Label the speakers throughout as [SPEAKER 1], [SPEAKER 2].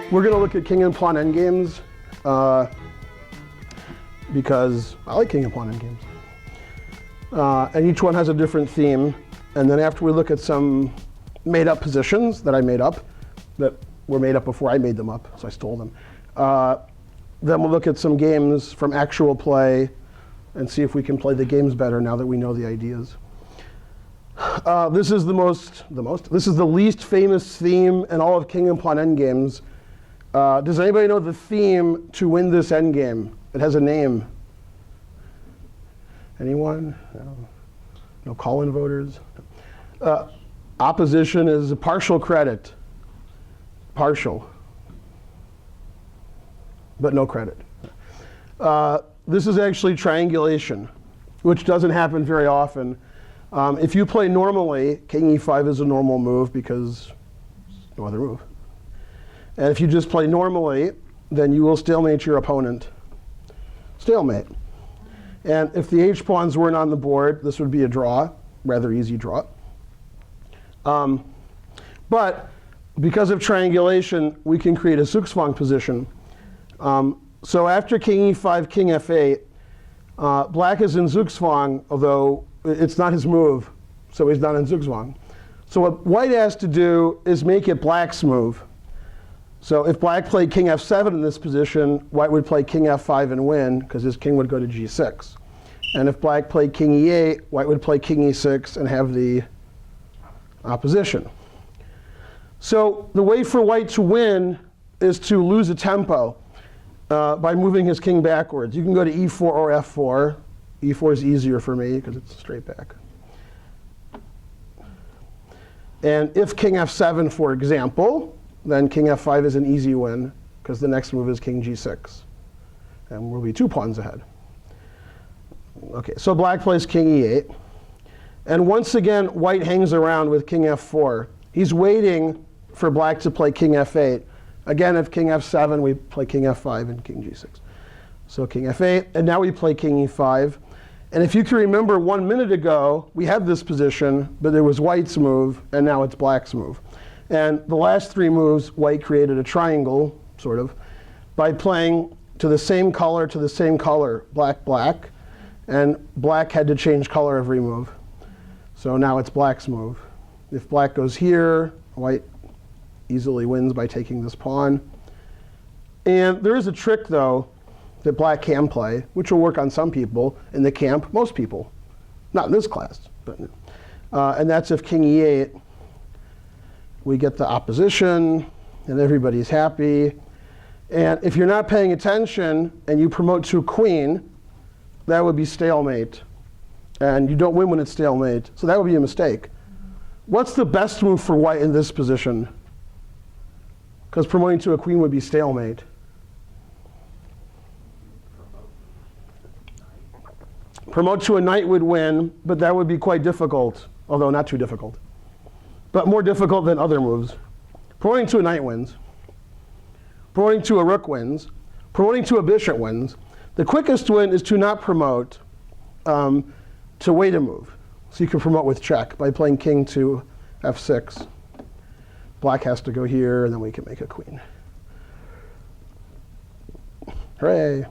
[SPEAKER 1] We're going to look at king and pawn endgames because I like king and pawn endgames. And each one has a different theme. And then after we look at some made-up positions that I made up, that were made up before I made them up, so I stole them, then we'll look at some games from actual play and see if we can play the games better now that we know the ideas. This is this is the least famous theme in all of king and pawn endgames. Does anybody know the theme to win this endgame? It has a name. Anyone? No call-in voters? Opposition is a partial credit. Partial. But no credit. This is actually triangulation, which doesn't happen very often. If you play normally, king e5 is a normal move because no other move. And if you just play normally, then you will stalemate your opponent. Stalemate. And if the h-pawns weren't on the board, this would be a draw, rather easy draw. But because of triangulation, we can create a Zugzwang position. So after king e5, king f8, black is in Zugzwang, although it's not his move, so he's not in Zugzwang. So what white has to do is make it black's move. So if black played king f7 in this position, white would play king f5 and win, because his king would go to g6. And if black played king e8, white would play king e6 and have the opposition. So the way for white to win is to lose a tempo by moving his king backwards. You can go to e4 or f4. e4 is easier for me because it's straight back. And if king f7, for example, then king f5 is an easy win because the next move is king g6. And we'll be 2 pawns ahead. OK, so black plays king e8. And once again, white hangs around with king f4. He's waiting for black to play king f8. Again, if king f7, we play king f5 and king g6. So king f8, and now we play king e5. And if you can remember 1 minute ago, we had this position, but it was white's move, and now it's black's move. And the last 3 moves, white created a triangle, sort of, by playing to the same color, black, black. And black had to change color every move. So now it's black's move. If black goes here, white easily wins by taking this pawn. And there is a trick, though, that black can play, which will work on some people. In the camp, most people. Not in this class. But, and that's if king e8, we get the opposition, and everybody's happy. And if you're not paying attention, and you promote to a queen, that would be stalemate. And you don't win when it's stalemate. So that would be a mistake. What's the best move for white in this position? Because promoting to a queen would be stalemate. Promote to a knight would win, but that would be quite difficult, although not too difficult. But more difficult than other moves. Promoting to a knight wins. Promoting to a rook wins. Promoting to a bishop wins. The quickest win is to not promote, to wait a move. So you can promote with check by playing king to f6. Black has to go here, and then we can make a queen. Hooray.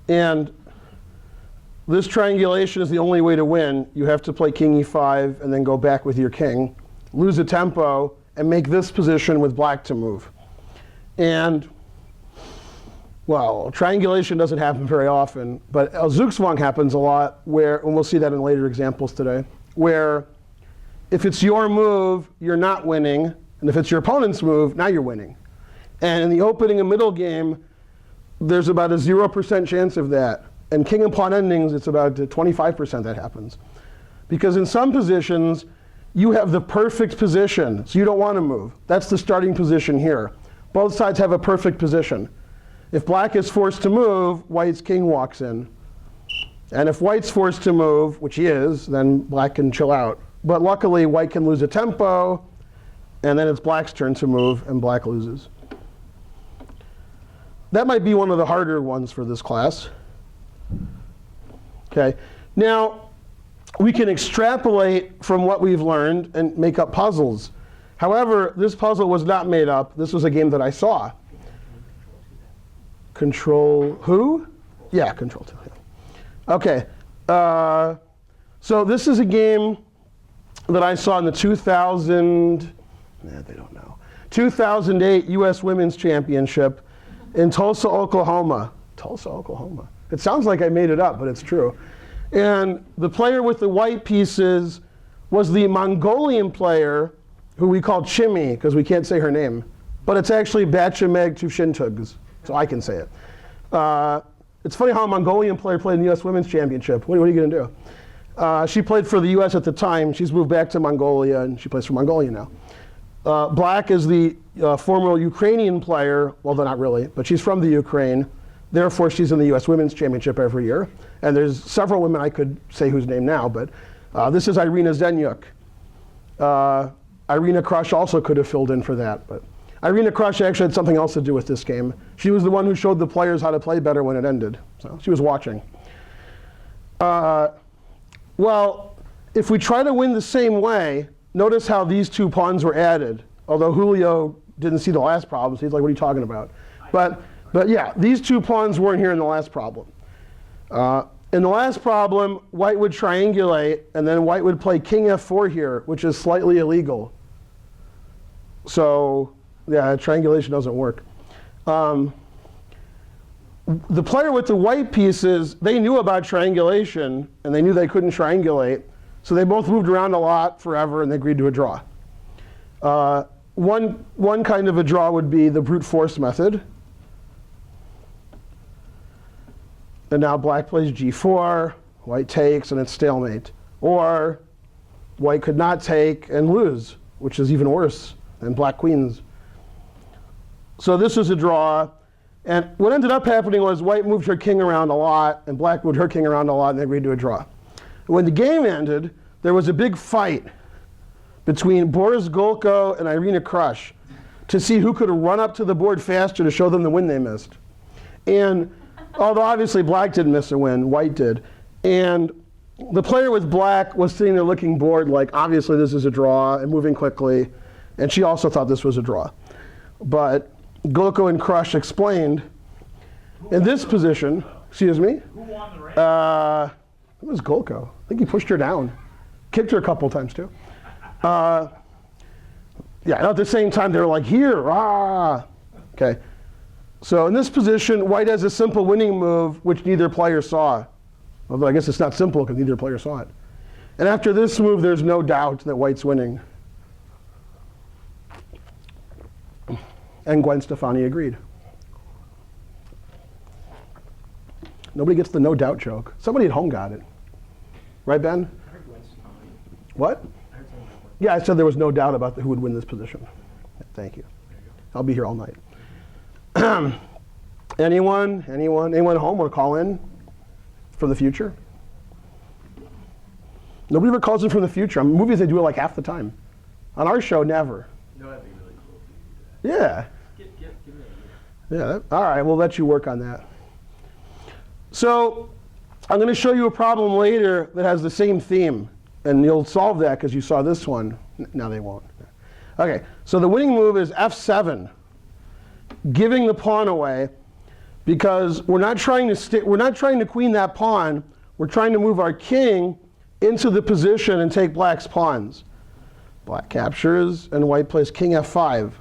[SPEAKER 1] And this triangulation is the only way to win. You have to play king e5 and then go back with your king, lose a tempo, and make this position with black to move. And, well, triangulation doesn't happen very often, but Zugzwang happens a lot, where, and we'll see that in later examples today, where if it's your move, you're not winning. And if it's your opponent's move, now you're winning. And in the opening and middle game, there's about a 0% chance of that. And king and pawn endings, it's about 25% that happens. Because in some positions, you have the perfect position, so you don't want to move. That's the starting position here. Both sides have a perfect position. If black is forced to move, white's king walks in. And if white's forced to move, which he is, then black can chill out. But luckily, white can lose a tempo, and then it's black's turn to move, and black loses. That might be one of the harder ones for this class. Okay. Now, we can extrapolate from what we've learned and make up puzzles. However, this puzzle was not made up. This was a game that I saw. Control who? Yeah, Control 2. Yeah. OK. So this is a game that I saw in the 2008 U.S. Women's Championship in Tulsa, Oklahoma. Tulsa, Oklahoma. It sounds like I made it up, but it's true. And the player with the white pieces was the Mongolian player, who we call Chimmy, because we can't say her name. But it's actually Bachemeg Tushintugz, so I can say it. It's funny how a Mongolian player played in the U.S. Women's Championship. What are you going to do? She played for the U.S. at the time. She's moved back to Mongolia, and she plays for Mongolia now. Black is the former Ukrainian player. Well, they're not really, but she's from the Ukraine. Therefore, she's in the U.S. Women's Championship every year. And there's several women I could say whose name now, but this is Irina Zenyuk. Irina Krush also could have filled in for that, but Irina Krush actually had something else to do with this game. She was the one who showed the players how to play better when it ended. So she was watching. Well, if we try to win the same way, notice how these two pawns were added. Although Julio didn't see the last problem, so he's like, what are you talking about? But yeah, these two pawns weren't here in the last problem. In the last problem, white would triangulate, and then white would play king f4 here, which is slightly illegal. So yeah, triangulation doesn't work. The player with the white pieces, they knew about triangulation, and they knew they couldn't triangulate. So they both moved around a lot forever, and they agreed to a draw. One kind of a draw would be the brute force method. And now black plays g4, white takes, and it's stalemate. Or white could not take and lose, which is even worse than black queens. So this was a draw. And what ended up happening was white moved her king around a lot, and black moved her king around a lot, and they agreed to a draw. When the game ended, there was a big fight between Boris Golko and Irina Krush to see who could run up to the board faster to show them the win they missed. And although obviously black didn't miss a win, white did. And the player with black was sitting there looking bored, like obviously this is a draw, and moving quickly. And she also thought this was a draw. But Golko and Krush explained, in this position, excuse me?
[SPEAKER 2] Who won the race?
[SPEAKER 1] It was Golko. I think he pushed her down. Kicked her a couple times too. Yeah, and at the same time they were like, here, ah. Okay. So in this position, white has a simple winning move, which neither player saw. Although I guess it's not simple because neither player saw it. And after this move, there's no doubt that white's winning. And Gwen Stefani agreed. Nobody gets the no doubt joke. Somebody at home got it. Right, Ben?
[SPEAKER 2] I heard Gwen Stefani.
[SPEAKER 1] What?
[SPEAKER 2] I heard something like
[SPEAKER 1] Yeah, I said there was no doubt about who would win this position. Thank you.
[SPEAKER 2] There you go.
[SPEAKER 1] I'll be here all night. Anyone at home want to call in from the future? Nobody ever calls in from the future. On movies, they do it like half the time. On our show, never.
[SPEAKER 2] No, that'd be really cool if you do that.
[SPEAKER 1] Yeah.
[SPEAKER 2] Give me an idea.
[SPEAKER 1] Yeah. All right, we'll let you work on that. So I'm going to show you a problem later that has the same theme. And you'll solve that because you saw this one. No, they won't. OK, so the winning move is f7, giving the pawn away, because we're not trying to queen that pawn. We're trying to move our king into the position and take black's pawns. Black captures, and white plays king f5.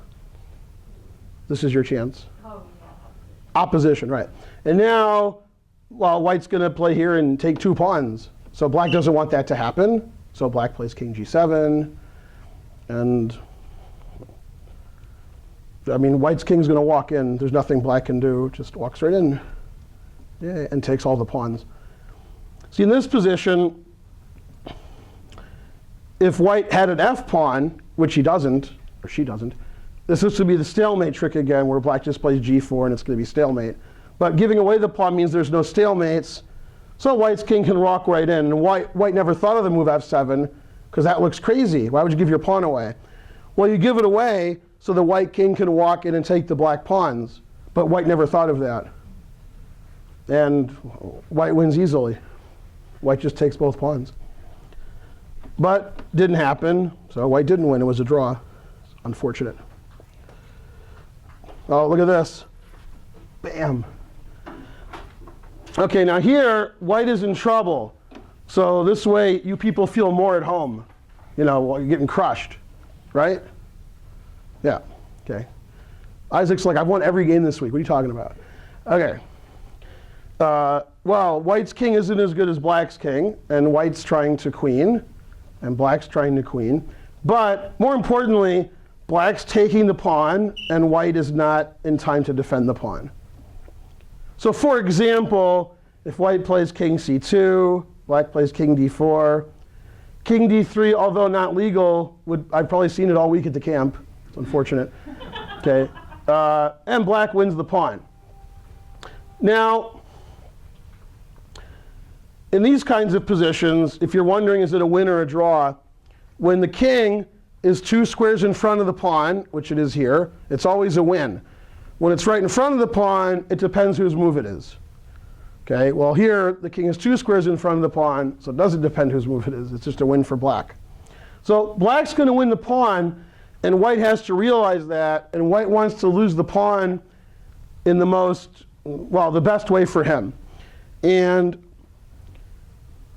[SPEAKER 1] This is your chance.
[SPEAKER 3] Oh, yeah.
[SPEAKER 1] Opposition, right. And now, well, white's going to play here and take two pawns. So black doesn't want that to happen. So black plays king g7. And I mean, white's king's going to walk in. There's nothing black can do. Just walks right in. Yeah, and takes all the pawns. See, in this position, if white had an f pawn, which he doesn't, or she doesn't, this is to be the stalemate trick again, where black just plays g4 and it's going to be stalemate. But giving away the pawn means there's no stalemates. So white's king can walk right in. And white never thought of the move f7, because that looks crazy. Why would you give your pawn away? Well, you give it away so the white king can walk in and take the black pawns. But white never thought of that. And white wins easily. White just takes both pawns. But didn't happen, so white didn't win. It was a draw. Unfortunate. Oh, look at this. Bam. Okay, now here, white is in trouble. So this way, you people feel more at home. You know, while you're getting crushed, right? Yeah, okay. Isaac's like, I've won every game this week. What are you talking about? Okay. Well, white's king isn't as good as black's king, and white's trying to queen, and black's trying to queen. But more importantly, black's taking the pawn, and white is not in time to defend the pawn. So for example, if white plays king c2, black plays king d4, king d3, although not legal, I've probably seen it all week at the camp. It's unfortunate. Okay. And black wins the pawn. Now, in these kinds of positions, if you're wondering is it a win or a draw, when the king is 2 squares in front of the pawn, which it is here, it's always a win. When it's right in front of the pawn, it depends whose move it is. Okay, well here, the king is 2 squares in front of the pawn, so it doesn't depend whose move it is. It's just a win for black. So black's going to win the pawn, and white has to realize that, and white wants to lose the pawn in the most, well, the best way for him. And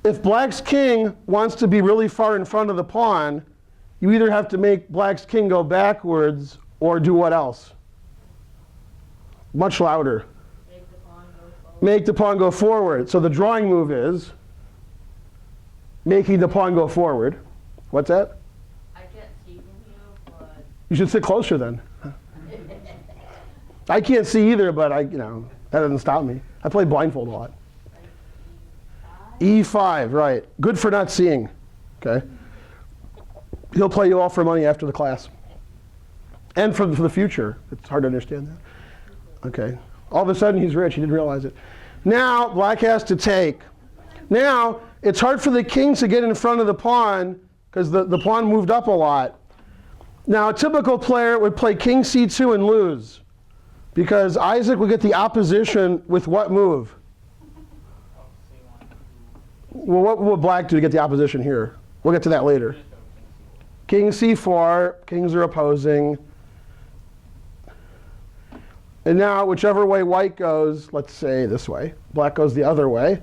[SPEAKER 1] if black's king wants to be really far in front of the pawn, you either have to make black's king go backwards or do what else? Much louder.
[SPEAKER 3] Make the pawn go forward.
[SPEAKER 1] Make the pawn go forward. So the drawing move is making the pawn go forward. What's that?
[SPEAKER 3] I can't see from here, but
[SPEAKER 1] You should sit closer then. I can't see either, but that doesn't stop me. I play blindfold a lot. E5, right. Good for not seeing. Okay. He'll play you all for money after the class. And for the future. It's hard to understand that. Okay. All of a sudden he's rich. He didn't realize it. Now black has to take. Now it's hard for the king to get in front of the pawn because the pawn moved up a lot. Now a typical player would play king c2 and lose because Isaac would get the opposition with what move? Well, what will black do to get the opposition here? We'll get to that later. King c4, kings are opposing. And now, whichever way white goes, let's say this way, black goes the other way,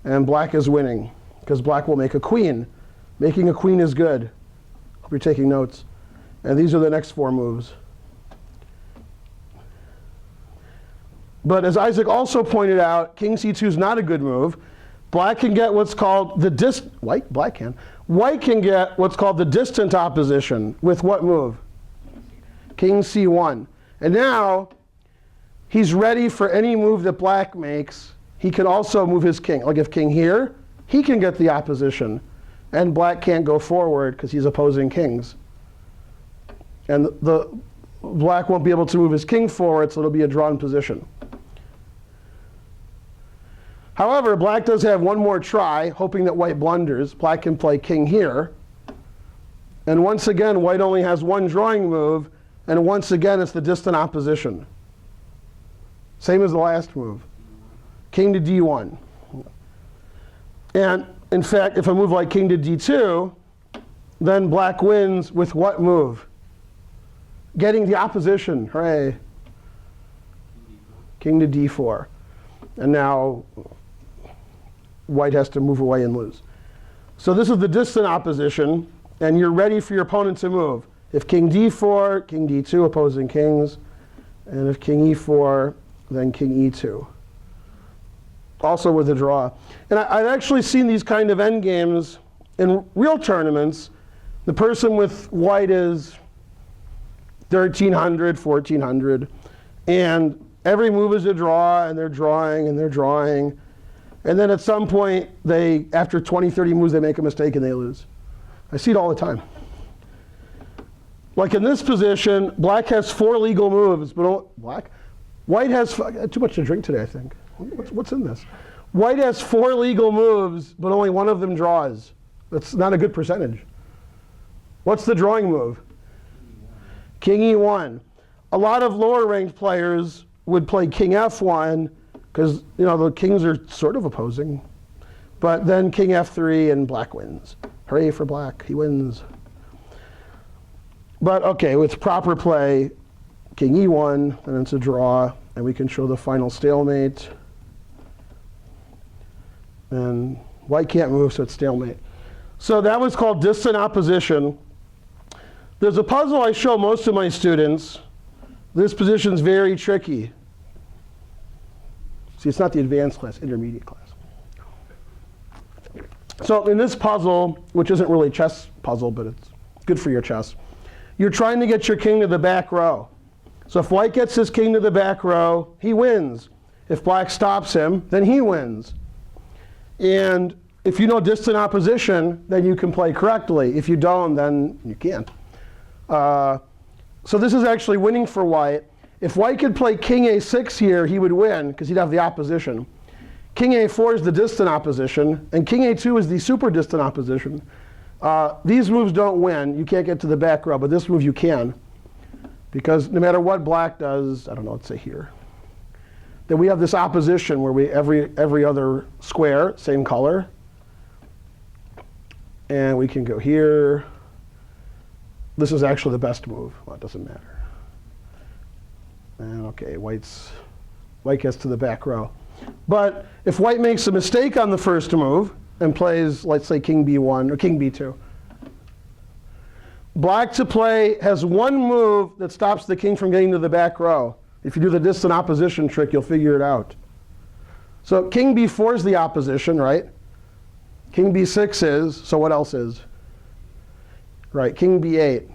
[SPEAKER 1] and black is winning, because black will make a queen. Making a queen is good. Hope you're taking notes. And these are the next 4 moves. But as Isaac also pointed out, king c2 is not a good move. Black can get what's called the White can get what's called the distant opposition with what move? King c1. And now he's ready for any move that black makes. He can also move his king. Like if king here, he can get the opposition. And black can't go forward because he's opposing kings. And the black won't be able to move his king forward, so it'll be a drawn position. However, black does have one more try, hoping that white blunders. Black can play king here. And once again, white only has one drawing move. And once again, it's the distant opposition. Same as the last move. King to d1. And in fact, if I move like king to d2, then black wins with what move? Getting the opposition. Hooray. King to d4. And now white has to move away and lose. So this is the distant opposition, and you're ready for your opponent to move. If king d4, king d2, opposing kings. And if king e4, then king e2. Also with a draw. And I've actually seen these kind of endgames in real tournaments. The person with white is 1300, 1400. And every move is a draw, and they're drawing, and they're drawing. And then at some point, after 20, 30 moves, they make a mistake and they lose. I see it all the time. Like in this position, black has 4 legal moves, but white has, I had too much to drink today, I think. What's in this? White has 4 legal moves, but only one of them draws. That's not a good percentage. What's the drawing move? King e1. A lot of lower ranked players would play king f1 because the kings are sort of opposing. But then king f3 and black wins. Hooray for black, he wins. But okay, with proper play, king e1, and it's a draw, and we can show the final stalemate. And white can't move, so it's stalemate. So that was called distant opposition. There's a puzzle I show most of my students. This position's very tricky. See, it's not the advanced class, intermediate class. So in this puzzle, which isn't really a chess puzzle, but it's good for your chess, you're trying to get your king to the back row. So if white gets his king to the back row, he wins. If black stops him, then he wins. And if you know distant opposition, then you can play correctly. If you don't, then you can't. So this is actually winning for white. If white could play king a6 here, he would win, because he'd have the opposition. King a4 is the distant opposition, and king a2 is the super distant opposition. These moves don't win. You can't get to the back row, but this move you can. Because no matter what black does, I don't know, let's say here, then we have this opposition where we every other square, same color. And we can go here. This is actually the best move. Well, it doesn't matter. And okay, white gets to the back row. But if white makes a mistake on the first move and plays, let's say, king b1 or king b2, black to play has one move that stops the king from getting to the back row. If you do the distant opposition trick, you'll figure it out. So king b4 is the opposition, right? King b6 is, so what else is? Right, king b8.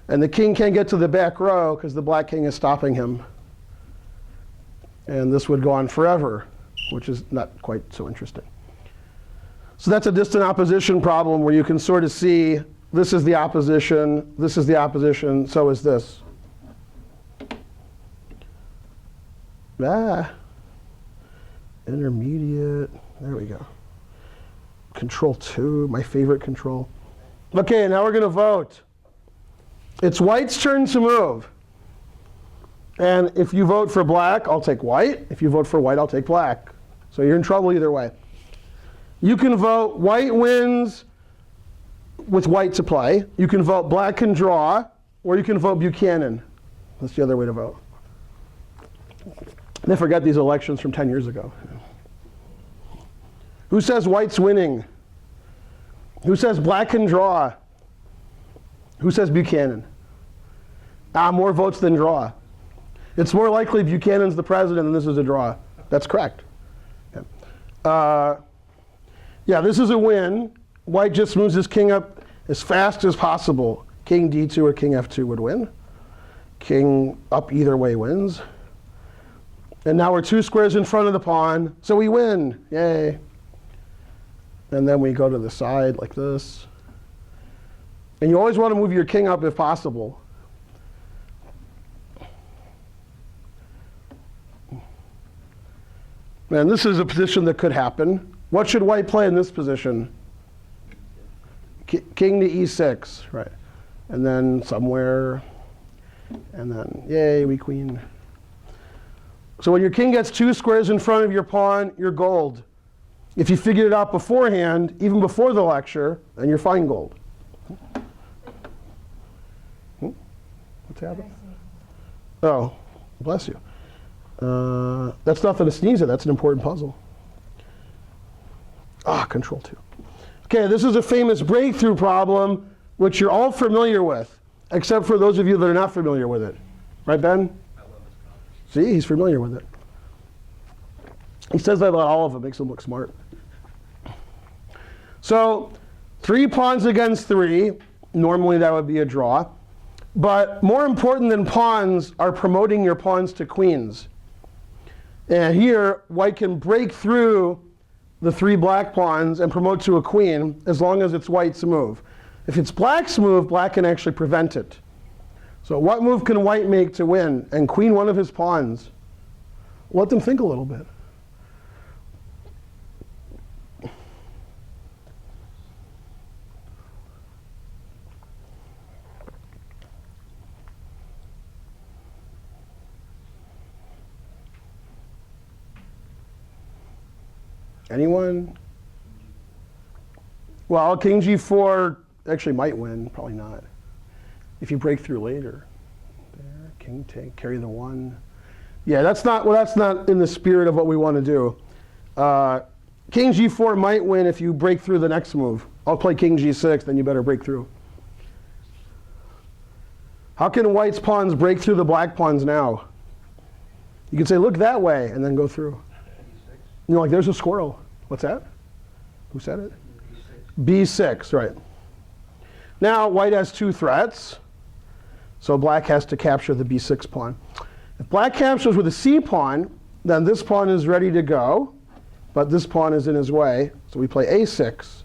[SPEAKER 1] And the king can't get to the back row because the black king is stopping him. And this would go on forever, which is not quite so interesting. So that's a distant opposition problem where you can sort of see this is the opposition, so is this. Intermediate, there we go. Control 2, my favorite control. Okay, now we're going to vote. It's white's turn to move. And if you vote for black, I'll take white. If you vote for white, I'll take black. So you're in trouble either way. You can vote white wins with white to play. You can vote black can draw, or you can vote Buchanan. That's the other way to vote. They forgot these elections from 10 years ago. Who says white's winning? Who says black can draw? Who says Buchanan? More votes than draw. It's more likely Buchanan's the president than this is a draw. That's correct. Okay. Yeah, this is a win. White just moves his king up as fast as possible. King d2 or king f2 would win. King up either way wins. And now we're 2 squares in front of the pawn, so we win. Yay. And then we go to the side like this. And you always want to move your king up if possible. And this is a position that could happen. What should white play in this position? King to e6, right. And then somewhere, and then, yay, we queen. So when your king gets 2 squares in front of your pawn, you're gold. If you figured it out beforehand, even before the lecture, then you're fine gold. What's happening? Oh, bless you. That's nothing to sneeze at. That's an important puzzle. Control 2. Okay, this is a famous breakthrough problem, which you're all familiar with, except for those of you that are not familiar with it. Right, Ben?
[SPEAKER 2] I love this conversation.
[SPEAKER 1] See, he's familiar with it. He says that about all of them, makes him look smart. So 3 pawns against 3. Normally that would be a draw. But more important than pawns are promoting your pawns to queens. And here, white can break through the 3 black pawns and promote to a queen as long as it's white's move. If it's black's move, black can actually prevent it. So what move can white make to win and queen one of his pawns? Let them think a little bit. Anyone? Well, king g4 actually might win, probably not. if you break through later. There, king take, carry the 1. Yeah, that's not in the spirit of what we want to do. King g4 might win if you break through the next move. I'll play king g6, then you better break through. How can white's pawns break through the black pawns now? You can say, look that way, and then go through. You know, like, there's a squirrel. What's that? Who said it? B6, right. Now, white has 2 threats. So black has to capture the b6 pawn. If black captures with a c pawn, then this pawn is ready to go, but this pawn is in his way. So we play a6.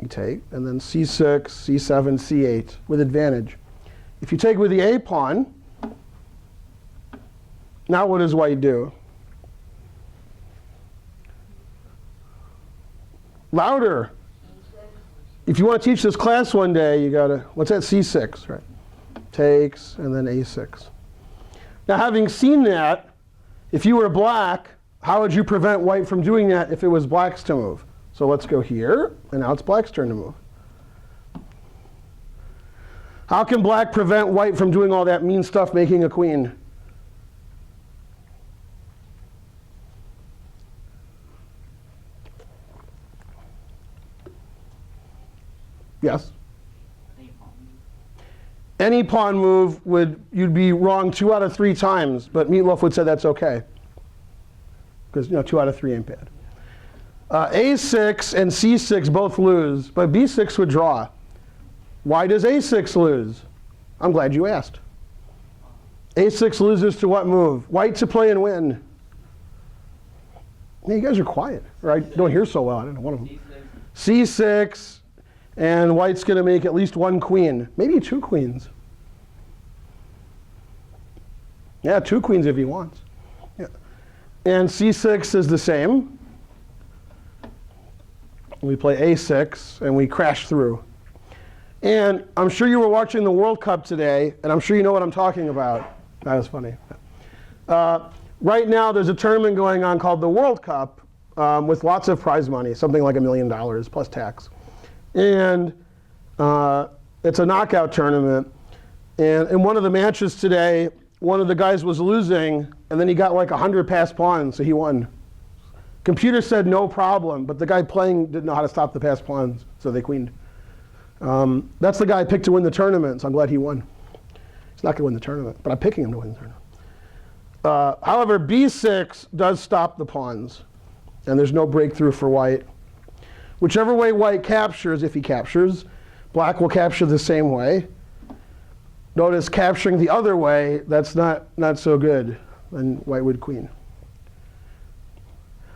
[SPEAKER 1] You take, and then c6, c7, c8 with advantage. If you take with the a pawn, now what does white do? Louder. If you want to teach this class one day, you got to, what's that, c6, right? Takes, and then a6. Now, having seen that, if you were black, how would you prevent white from doing that if it was black's to move? So let's go here, and now it's black's turn to move. How can black prevent white from doing all that mean stuff, making a queen? Yes? Any pawn move you'd be wrong 2 out of 3 times, but Meatloaf would say that's okay. Because 2 out of 3 ain't bad. A6 and C6 both lose, but B6 would draw. Why does A6 lose? I'm glad you asked. A6 loses to what move? White to play and win. Man, you guys are quiet. Or I don't hear so well. I don't know, one of them. C6, and white's going to make at least 1 queen. Maybe 2 queens. Yeah, 2 queens if he wants. Yeah. And C6 is the same. We play A6, and we crash through. And I'm sure you were watching the World Cup today, and I'm sure you know what I'm talking about. That was funny. Right now, there's a tournament going on called the World Cup with lots of prize money, something like $1 million plus tax. And it's a knockout tournament. And in one of the matches today, one of the guys was losing, and then he got like 100 passed pawns, so he won. Computer said no problem, but the guy playing didn't know how to stop the passed pawns, so they queened. That's the guy I picked to win the tournament, so I'm glad he won. He's not going to win the tournament, but I'm picking him to win the tournament. However, b6 does stop the pawns, and there's no breakthrough for white. Whichever way white captures, if he captures, black will capture the same way. Notice capturing the other way, that's not so good. Then white would queen.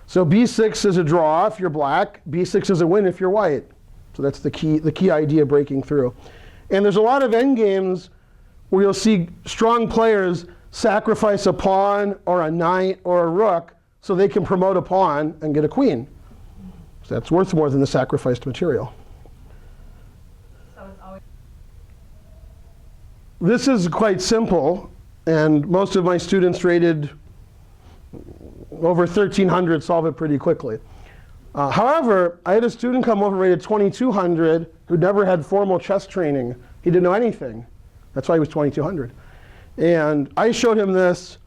[SPEAKER 1] So b6 is a draw if you're black. b6 is a win if you're white. So that's the key idea breaking through. And there's a lot of endgames where you'll see strong players sacrifice a pawn or a knight or a rook so they can promote a pawn and get a queen. So that's worth more than the sacrificed material.
[SPEAKER 3] So it's always
[SPEAKER 1] This is quite simple, and most of my students rated over 1,300 solve it pretty quickly. However, I had a student come over rated 2,200 who never had formal chess training. He didn't know anything. That's why he was 2,200. And I showed him this,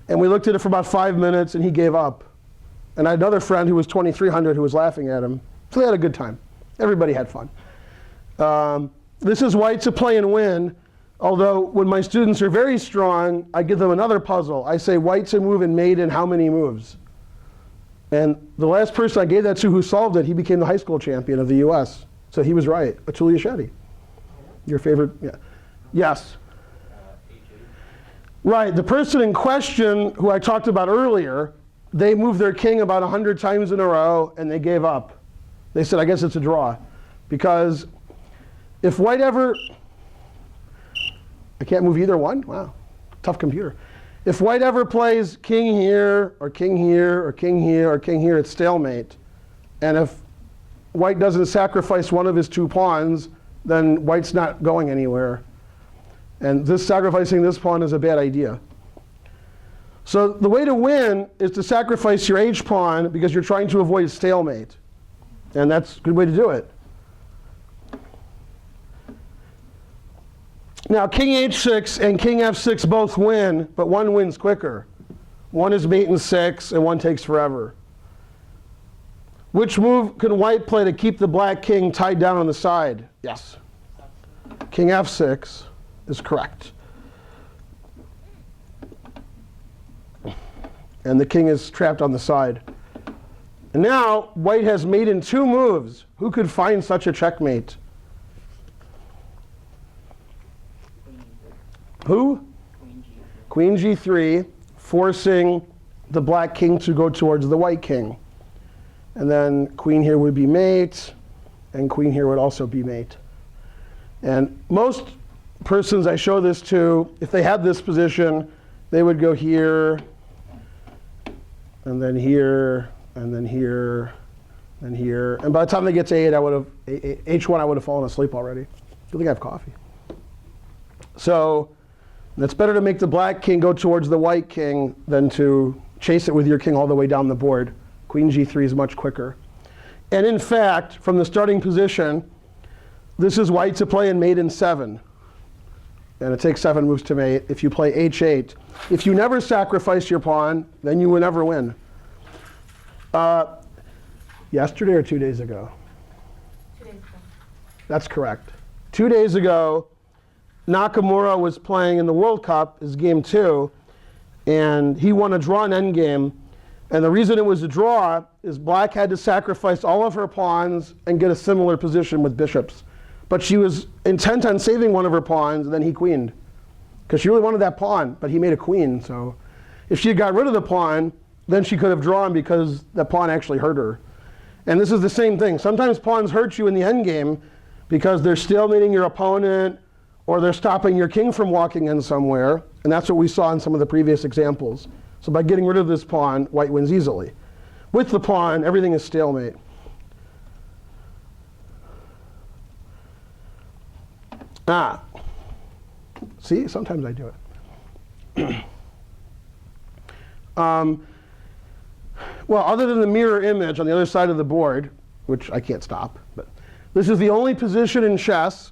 [SPEAKER 1] and we looked at it for about 5 minutes, and he gave up. And I had another friend who was 2,300 who was laughing at him. So they had a good time. Everybody had fun. This is white to play and win. Although when my students are very strong, I give them another puzzle. I say white to move and mate in how many moves? And the last person I gave that to who solved it, he became the high school champion of the US. So he was right, Atulia Shetty. Your favorite, yeah. Yes. Right, the person in question who I talked about earlier, they moved their king about 100 times in a row and they gave up. They said, I guess it's a draw. Because if white ever, I can't move either one? Wow, tough computer. If white ever plays king here, or king here, or king here, or king here, it's stalemate. And if white doesn't sacrifice one of his 2 pawns, then white's not going anywhere. And this sacrificing this pawn is a bad idea. So the way to win is to sacrifice your h pawn because you're trying to avoid stalemate. And that's a good way to do it. Now, king h6 and king f6 both win, but one wins quicker. One is mate in 6, and one takes forever. Which move can white play to keep the black king tied down on the side? Yes. King f6 is correct. And the king is trapped on the side. And now, white has mate in 2 moves. Who could find such a checkmate? Who? Queen g3, forcing the black king to go towards the white king. And then queen here would be mate, and queen here would also be mate. And most persons I show this to, if they had this position, they would go here, and then here, and then here, and here. And by the time they get to 8, I would have h1, I would have fallen asleep already. I think I have coffee. So it's better to make the black king go towards the white king than to chase it with your king all the way down the board. Queen g3 is much quicker. And in fact, from the starting position, this is white to play in mate in 7. And it takes 7 moves to mate. If you play h8, if you never sacrifice your pawn, then you will never win. Yesterday or 2 days ago?
[SPEAKER 3] 2 days ago.
[SPEAKER 1] That's correct. 2 days ago, Nakamura was playing in the World Cup, his game 2, and he won a draw in endgame. And the reason it was a draw is black had to sacrifice all of her pawns and get a similar position with bishops. But she was intent on saving one of her pawns, and then he queened. Because she really wanted that pawn, but he made a queen. So if she had got rid of the pawn, then she could have drawn because the pawn actually hurt her. And this is the same thing. Sometimes pawns hurt you in the endgame because they're stalemating your opponent, or they're stopping your king from walking in somewhere. And that's what we saw in some of the previous examples. So by getting rid of this pawn, white wins easily. With the pawn, everything is stalemate. See, sometimes I do it. Well, other than the mirror image on the other side of the board, which I can't stop, but this is the only position in chess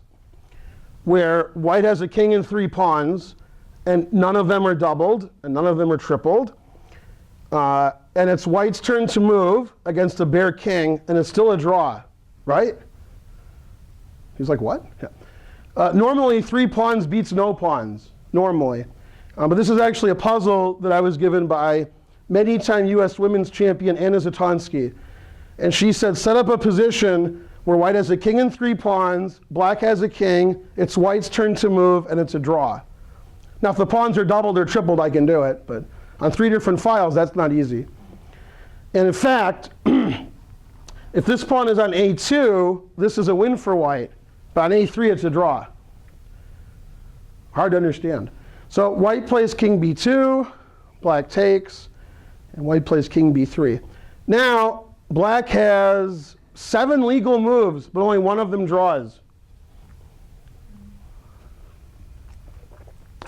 [SPEAKER 1] where white has a king and 3 pawns, and none of them are doubled, and none of them are tripled. And it's white's turn to move against a bare king, and it's still a draw, right? He's like, what? Yeah. Normally, 3 pawns beats no pawns, normally. But this is actually a puzzle that I was given by many-time US women's champion Anna Zatonsky. And she said, set up a position where white has a king and 3 pawns, black has a king, it's white's turn to move, and it's a draw. Now, if the pawns are doubled or tripled, I can do it. But on 3 different files, that's not easy. And in fact, if this pawn is on a2, this is a win for white. But on a3, it's a draw. Hard to understand. So white plays king b2, black takes, and white plays king b3. Now, black has 7 legal moves, but only 1 of them draws.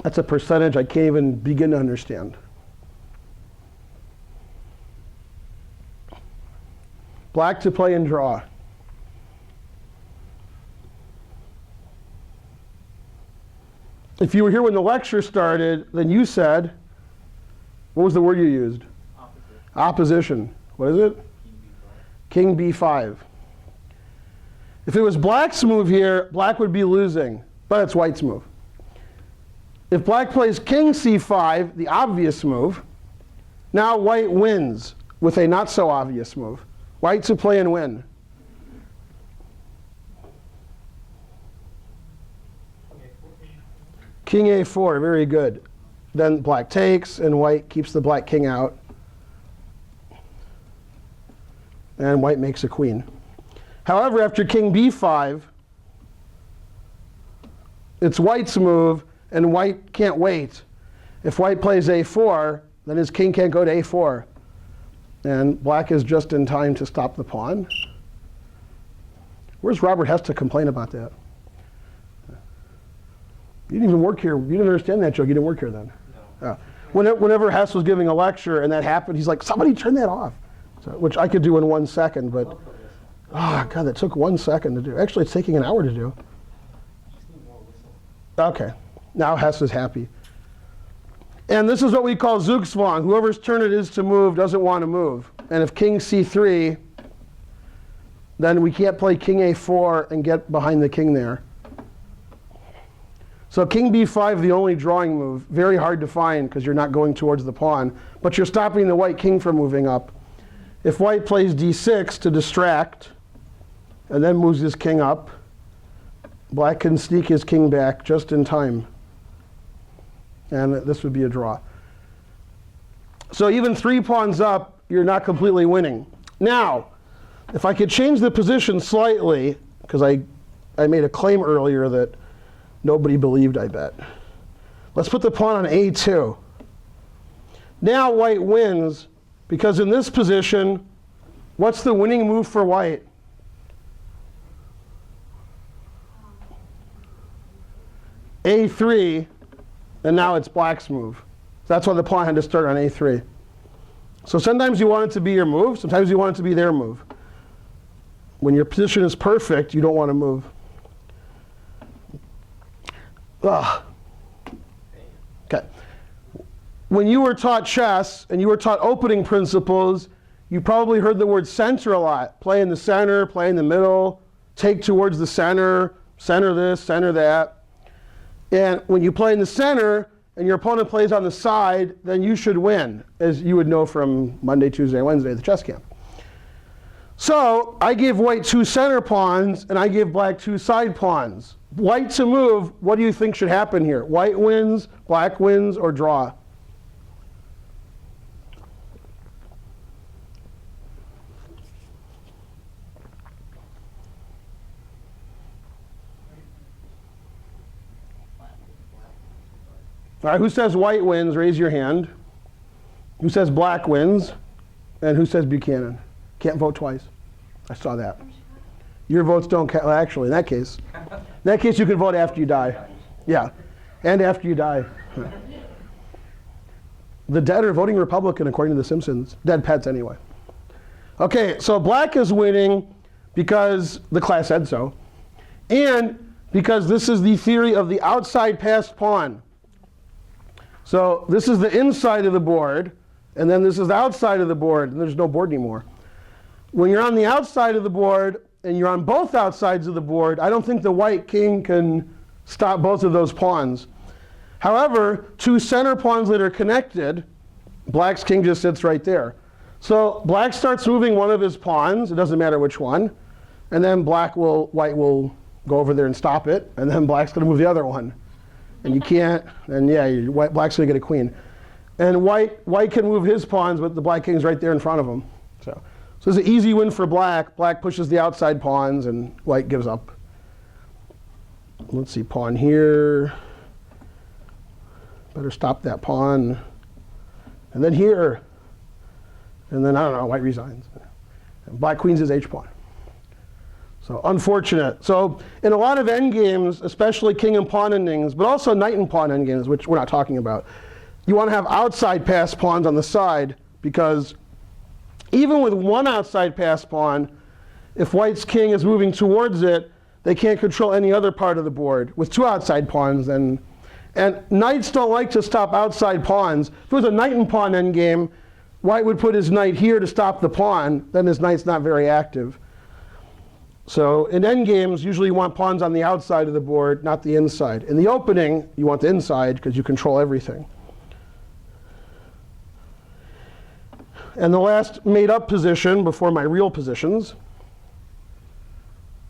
[SPEAKER 1] That's a percentage I can't even begin to understand. Black to play and draw. If you were here when the lecture started, then you said, what was the word you used? Opposition. What is it? King b5. If it was black's move here, black would be losing, but it's white's move. If black plays king c5, the obvious move, now white wins with a not so obvious move. White to play and win. King a4, very good. Then black takes, and white keeps the black king out. And white makes a queen. However, after king b5, it's white's move, and white can't wait. If white plays a4, then his king can't go to a4. And black is just in time to stop the pawn. Where's Robert Hess to complain about that? You didn't even work here. You didn't understand that joke. You didn't work here then. No. Whenever Hess was giving a lecture and that happened, he's like, somebody turn that off. So, which I could do in 1 second, but oh God, that took 1 second to do. Actually, it's taking an hour to do. Okay, now Hess is happy. And this is what we call Zugzwang. Whoever's turn it is to move doesn't want to move. And if king c3, then we can't play king a4 and get behind the king there. So king b5, the only drawing move, very hard to find because you're not going towards the pawn, but you're stopping the white king from moving up. If white plays d6 to distract, and then moves his king up, black can sneak his king back just in time. And this would be a draw. So even 3 pawns up, you're not completely winning. Now, if I could change the position slightly, because I made a claim earlier that nobody believed, I bet. Let's put the pawn on a2. Now white wins, because in this position, what's the winning move for white? a3, and now it's black's move. That's why the pawn had to start on a3. So sometimes you want it to be your move, sometimes you want it to be their move. When your position is perfect, you don't want to move. Ugh. Okay. When you were taught chess and you were taught opening principles, you probably heard the word center a lot. Play in the center, play in the middle, take towards the center, center this, center that. And when you play in the center and your opponent plays on the side, then you should win, as you would know from Monday, Tuesday, Wednesday at the chess camp. So I gave white 2 center pawns and I gave black 2 side pawns. White to move, what do you think should happen here? White wins, black wins, or draw? All right, who says white wins? Raise your hand. Who says black wins? And who says Buchanan? Can't vote twice. I saw that. Your votes don't count. Well, actually, in that case you can vote after you die. Yeah, and after you die. The dead are voting Republican, according to The Simpsons. Dead pets, anyway. Okay, so black is winning because the class said so, and because this is the theory of the outside passed pawn. So this is the inside of the board, and then this is the outside of the board, and there's no board anymore. When you're on the outside of the board, and you're on both outsides of the board, I don't think the white king can stop both of those pawns. However, 2 center pawns that are connected, black's king just sits right there. So black starts moving one of his pawns, it doesn't matter which one, and then white will go over there and stop it, and then black's going to move the other one. And you can't, and yeah, black's going to get a queen. And white can move his pawns, but the black king's right there in front of him. So it's an easy win for black. Black pushes the outside pawns, and white gives up. Let's see, pawn here. Better stop that pawn. And then here. And then, I don't know, white resigns. And black queens his h-pawn. So unfortunate. So in a lot of endgames, especially king and pawn endings, but also knight and pawn endgames, which we're not talking about, you want to have outside pass pawns on the side, because even with one outside pass pawn, if white's king is moving towards it, they can't control any other part of the board. With 2 outside pawns, and knights don't like to stop outside pawns. If it was a knight and pawn endgame, white would put his knight here to stop the pawn, then his knight's not very active. So in endgames, usually you want pawns on the outside of the board, not the inside. In the opening, you want the inside because you control everything. And the last made-up position before my real positions.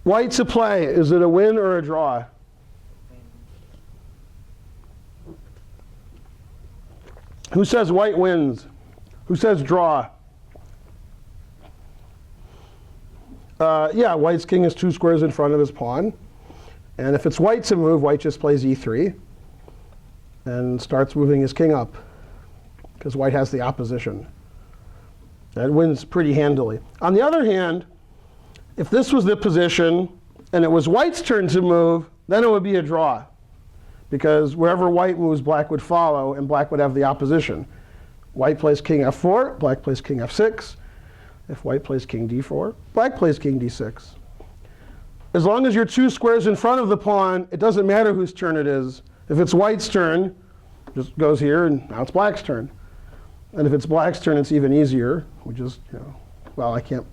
[SPEAKER 1] White to play, is it a win or a draw? Who says white wins? Who says draw? Yeah, white's king is 2 squares in front of his pawn. And if it's white to move, white just plays e3 and starts moving his king up, because white has the opposition. That wins pretty handily. On the other hand, if this was the position and it was white's turn to move, then it would be a draw, because wherever white moves, black would follow, and black would have the opposition. White plays king f4, black plays king f6. If white plays king d4, black plays king d6. As long as you're 2 squares in front of the pawn, it doesn't matter whose turn it is. If it's white's turn, just goes here, and now it's black's turn. And if it's black's turn, it's even easier. We just, well, I can't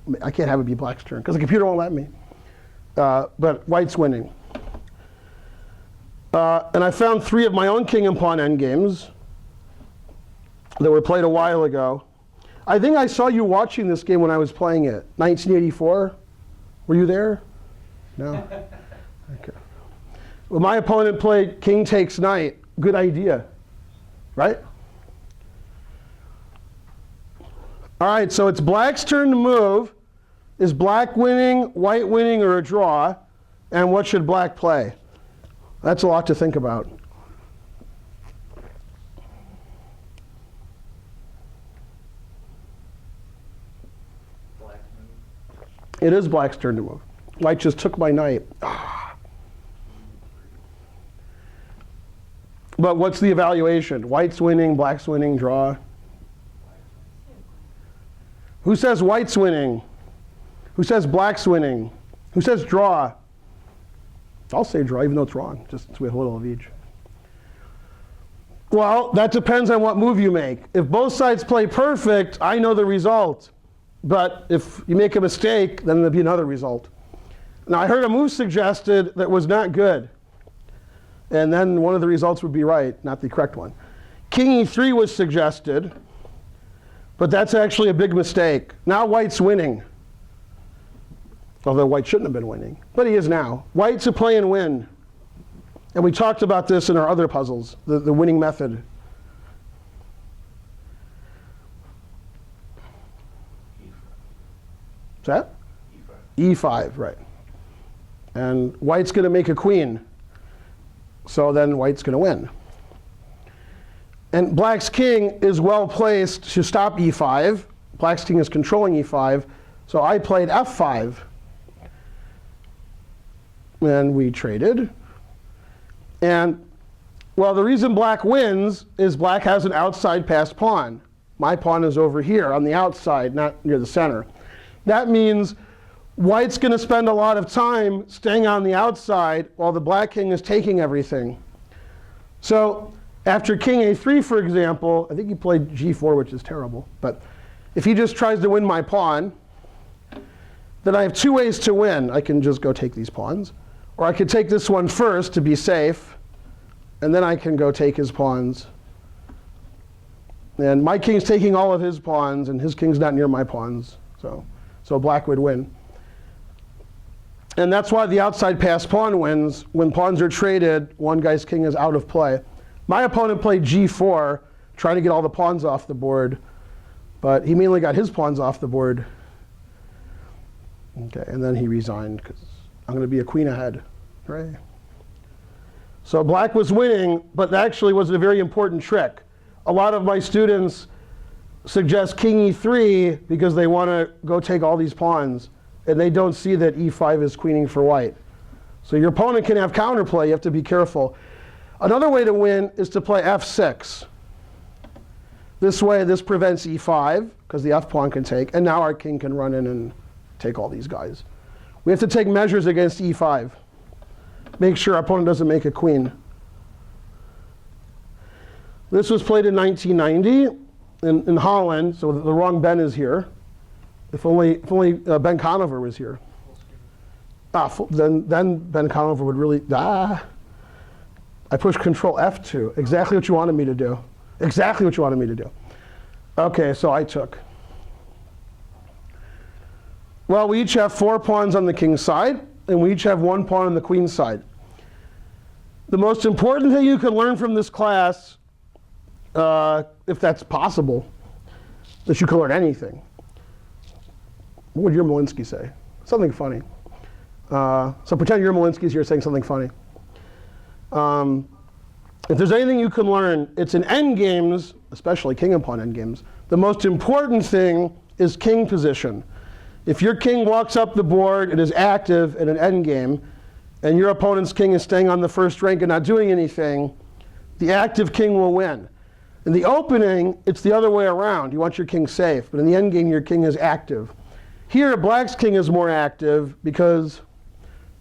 [SPEAKER 1] have it be black's turn because the computer won't let me. But white's winning. And I found 3 of my own king and pawn endgames that were played a while ago. I think I saw you watching this game when I was playing it. 1984? Were you there? No? Okay. Well, my opponent played king takes knight. Good idea, right? All right, so it's black's turn to move. Is black winning, white winning, or a draw? And what should black play? That's a lot to think about.
[SPEAKER 2] Black move.
[SPEAKER 1] It is black's turn to move. White just took my knight. But what's the evaluation? White's winning, black's winning, draw. Who says white's winning? Who says black's winning? Who says draw? I'll say draw, even though it's wrong, just with a little of each. Well, that depends on what move you make. If both sides play perfect, I know the result. But if you make a mistake, then there'll be another result. Now, I heard a move suggested that was not good. And then one of the results would be right, not the correct one. King e3 was suggested, but that's actually a big mistake. Now white's winning. Although white shouldn't have been winning, but he is now. White's a play and win. And we talked about this in our other puzzles, the winning method. What's that? E5, right. And white's going to make a queen. So then white's going to win. And black's king is well placed to stop e5. Black's king is controlling e5. So I played f5. And we traded. And, well, the reason black wins is black has an outside passed pawn. My pawn is over here on the outside, not near the center. That means white's going to spend a lot of time staying on the outside while the black king is taking everything. So after king a3, for example, I think he played g4, which is terrible. But if he just tries to win my pawn, then I have 2 ways to win. I can just go take these pawns. Or I could take this one first to be safe, and then I can go take his pawns. And my king's taking all of his pawns, and his king's not near my pawns. So black would win. And that's why the outside pass pawn wins. When pawns are traded, one guy's king is out of play. My opponent played g4, trying to get all the pawns off the board. But he mainly got his pawns off the board. Okay, and then he resigned because I'm going to be a queen ahead. Right? So black was winning, but that actually was a very important trick. A lot of my students suggest king e3 because they want to go take all these pawns. And they don't see that e5 is queening for white. So your opponent can have counterplay. You have to be careful. Another way to win is to play f6. This way, this prevents e5, because the f pawn can take. And now our king can run in and take all these guys. We have to take measures against e5. Make sure our opponent doesn't make a queen. This was played in 1990 in Holland, so the wrong Ben is here. If only Ben Conover was here. Then Ben Conover would really, I pushed Control F2, exactly what you wanted me to do. Exactly what you wanted me to do. Okay, so I took. Well, we each have 4 pawns on the king's side, and we each have 1 pawn on the queen's side. The most important thing you can learn from this class, if that's possible, that you can learn anything. What would your Malinsky say? Something funny. So pretend your Malinsky's here saying something funny. If there's anything you can learn, it's in endgames, especially king and pawn endgames. The most important thing is king position. If your king walks up the board and is active in an endgame, and your opponent's king is staying on the first rank and not doing anything, the active king will win. In the opening, it's the other way around. You want your king safe, but in the endgame, your king is active. Here, black's king is more active because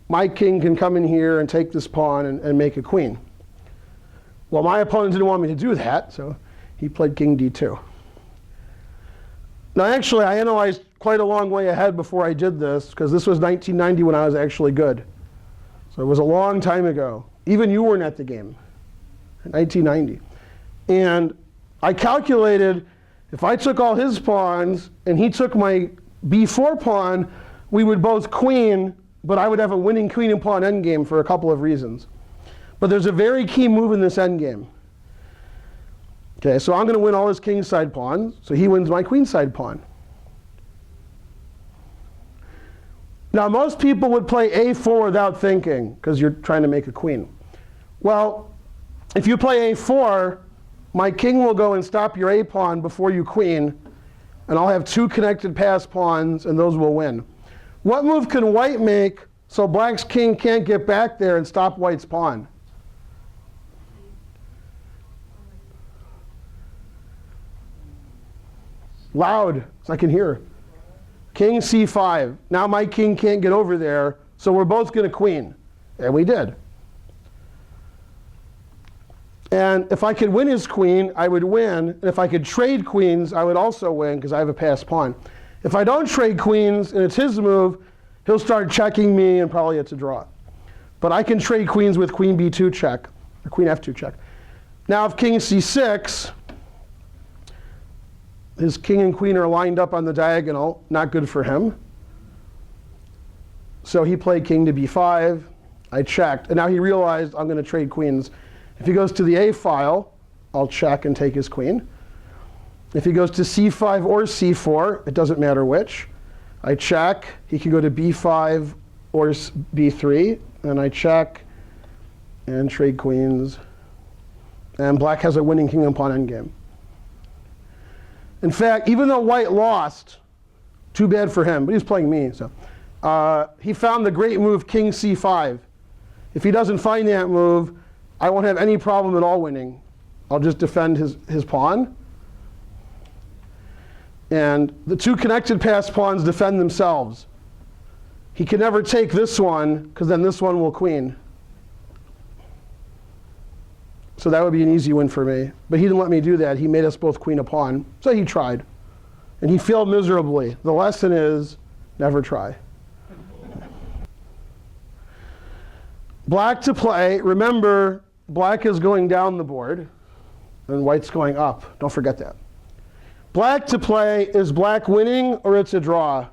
[SPEAKER 1] my king can come in here and take this pawn and make a queen. Well, my opponent didn't want me to do that, so he played king d2. Now, actually, I analyzed quite a long way ahead before I did this, because this was 1990 when I was actually good. So it was a long time ago. Even you weren't at the game, in 1990. And I calculated if I took all his pawns and he took my b4 pawn, we would both queen, but I would have a winning queen and pawn endgame for a couple of reasons. But there's a very key move in this endgame. Okay, so I'm going to win all his kingside pawns, so he wins my queenside pawn. Now, most people would play a4 without thinking, because you're trying to make a queen. Well, if you play a4, my king will go and stop your a pawn before you queen, and I'll have two connected pass pawns, and those will win. What move can white make so black's king can't get back there and stop white's pawn? Loud, so I can hear. King c5. Now my king can't get over there, so we're both going to queen. And we did. And if I could win his queen, I would win. And if I could trade queens, I would also win, because I have a passed pawn. If I don't trade queens, and it's his move, he'll start checking me, and probably it's a draw. But I can trade queens with queen b2 check, or queen f2 check. Now if king c6, his king and queen are lined up on the diagonal, not good for him. So he played king to b5. I checked, and now he realized I'm going to trade queens. If he goes to the a file, I'll check and take his queen. If he goes to c5 or c4, it doesn't matter which. I check. He can go to b5 or b3, and I check and trade queens. And black has a winning king and pawn endgame. In fact, even though white lost, too bad for him, but he's playing me, so he found the great move king c5. If he doesn't find that move, I won't have any problem at all winning. I'll just defend his pawn. And the two connected pass pawns defend themselves. He can never take this one, because then this one will queen. So that would be an easy win for me. But he didn't let me do that. He made us both queen a pawn. So he tried. And he failed miserably. The lesson is, never try. Black to play. Remember, black is going down the board, and white's going up. Don't forget that. Black to play, is black winning or it's a draw?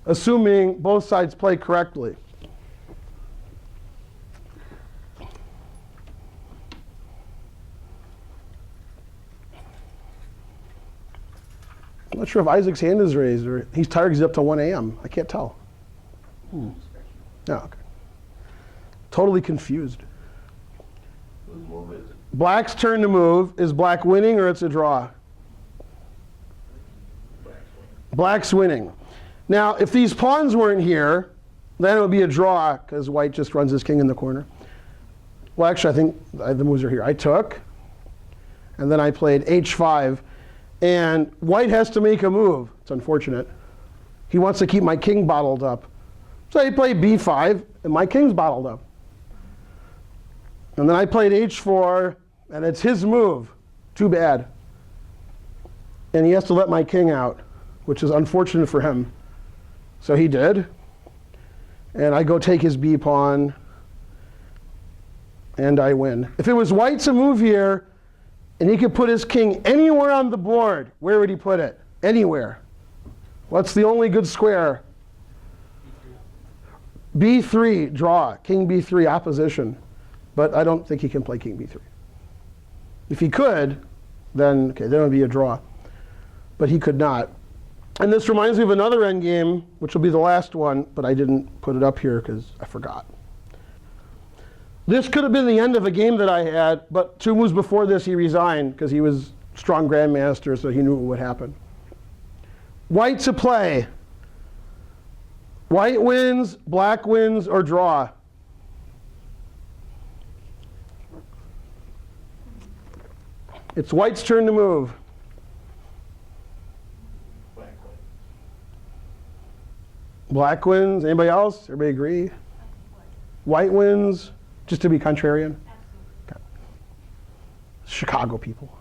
[SPEAKER 1] Assuming both sides play correctly. I'm not sure if Isaac's hand is raised or he's tired because he's up till 1 a.m. I can't tell. No, okay. Totally confused. Black's turn to move. Is black winning or it's a draw? Black's winning. Now, if these pawns weren't here, then it would be a draw, because white just runs his king in the corner. Well, actually, I think the moves are here. I took, and then I played h5. And white has to make a move. It's unfortunate. He wants to keep my king bottled up. So he played b5, and my king's bottled up. And then I played h4, and it's his move. Too bad. And he has to let my king out, which is unfortunate for him. So he did. And I go take his b pawn, and I win. If it was white's a move here, and he could put his king anywhere on the board, where would he put it? Anywhere. What's the only good square? b3, draw. King b3, opposition. But I don't think he can play king b3. If he could, then it would be a draw. But he could not. And this reminds me of another endgame, which will be the last one, but I didn't put it up here because I forgot. This could have been the end of a game that I had, but 2 moves before this he resigned because he was strong grandmaster, so he knew what would happen. White to play. White wins, black wins, or draw. It's white's turn to move. Black wins. Anybody else? Everybody agree? White wins. Just to be contrarian?
[SPEAKER 3] Absolutely.
[SPEAKER 1] Okay. Chicago people.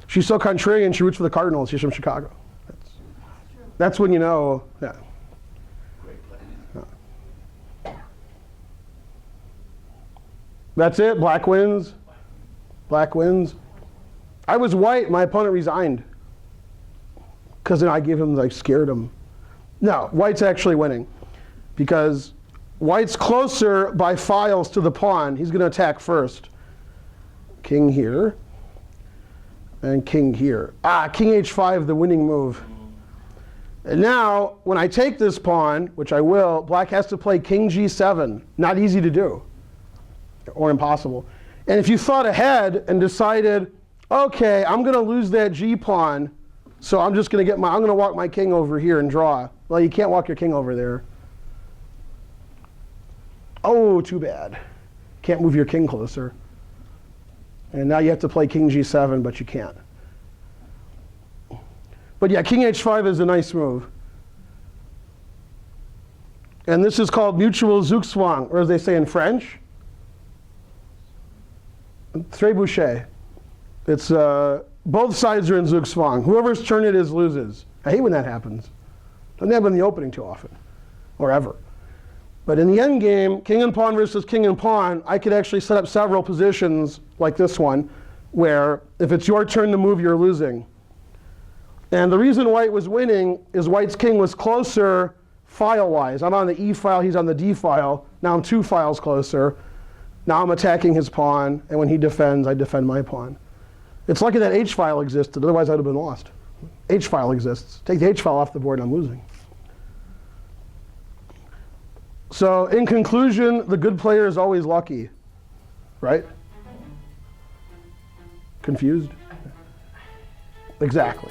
[SPEAKER 1] She's so contrarian, she roots for the Cardinals. She's from Chicago. That's when you know, yeah. That's it, black wins. Black wins. I was white, my opponent resigned. Because then I gave him, like, scared him. No, white's actually winning. Because white's closer by files to the pawn. He's going to attack first. King here. And king here. Ah, king h5, the winning move. And now, when I take this pawn, which I will, black has to play king g7. Not easy to do. Or impossible. And if you thought ahead and decided, okay, I'm going to lose that g pawn, so I'm just going to I'm going to walk my king over here and draw. Well, you can't walk your king over there. Oh, too bad. Can't move your king closer. And now you have to play king g7, but you can't. But yeah, king h5 is a nice move. And this is called mutual zugzwang, or as they say in French, trébuchet. It's both sides are in zugzwang. Whoever's turn it is loses. I hate when that happens. Doesn't happen in the opening too often, or ever. But in the end game, king and pawn versus king and pawn, I could actually set up several positions like this one, where if it's your turn to move, you're losing. And the reason white was winning is white's king was closer file-wise. I'm on the E file, he's on the D file. Now I'm 2 files closer. Now I'm attacking his pawn, and when he defends, I defend my pawn. It's lucky that H file existed, otherwise I'd have been lost. H file exists. Take the H file off the board and I'm losing. So in conclusion, the good player is always lucky, right? Confused? Exactly.